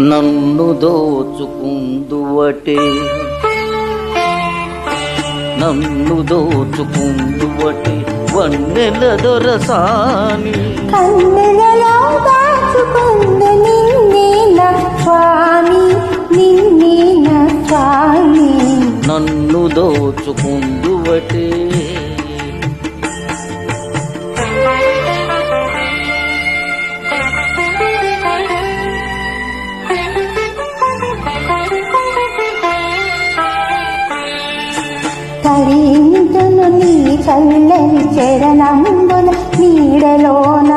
నన్ను దోచుకుందువటే నన్ను దోచుకుందువటే వన్నెల దొరసాని కన్నెలలో దాచుకుందు నిన్నే నా స్వామి నిన్నే నా స్వామి నన్ను దోచుకుందువటే తరింతును నీ చల్లని చరణంబున నీడలోన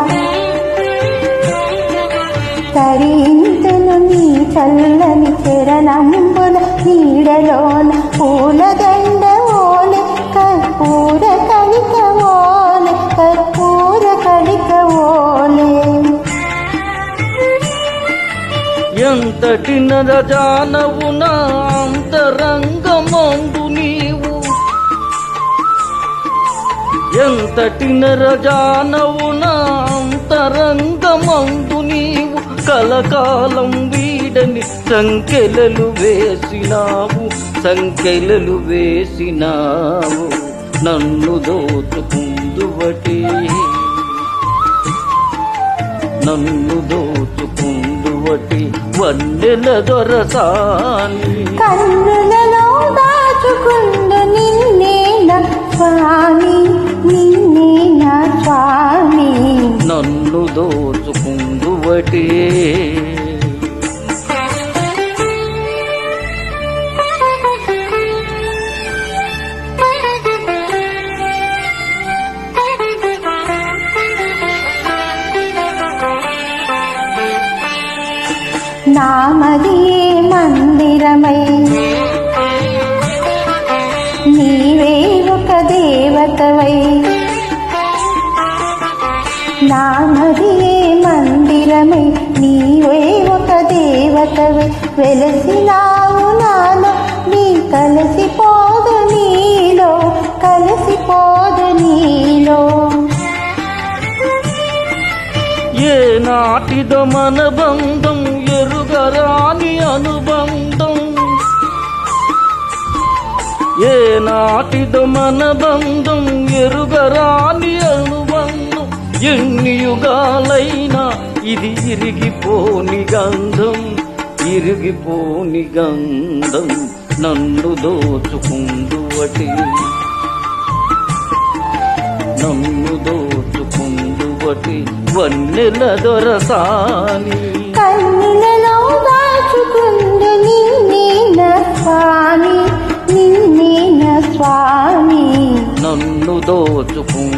తరింతును నీ చల్లని చరణంబున నీడలోన పూలదండ ఓలె కర్పూర కణిక ఓలె కర్పూర కణిక ఓలే ఎంతటి నరజానవు నా అంతరంగమందు నీవు ఎంతటి నరజానవు నా అంతరంగమందు నీవు కలకాలం వీడని సంకెలలు వేసినావు సంకెలలు వేసినావు నన్ను దోచుకుందువటే నన్ను దోచుకుందువటే వన్నెల దొరసాని కన్నులలో దాచుకుందు నిన్నే నా స్వామి నిన్నే నా స్వామి నన్ను దోచుకుందువటే నామది మందిరమై నీవే ఒక దేవతవై నామది మందిరమై నీవే ఒక దేవతవై వెలసినావు నాలో నీ కలిసిపోదు నీలో కలిసిపోదు నీలో ఏ నాటిదో మన బంధం ఎరుగరాని అనుబంధం ఏ నాటిదో మన బంధం ఎరుగరాని అనుబంధం ఎన్ని యుగాలైనా ఇది ఇరిగిపోని గంధం ఇరిగిపోని గంధం నన్ను దోచుకుందువటే నన్ను దోచుకుందువటే వన్నెల దొరసాని కన్నులలో దాచుకుందు నిన్నే నా స్వామి నిన్నే నా స్వామి నన్ను దోచుకుందువటే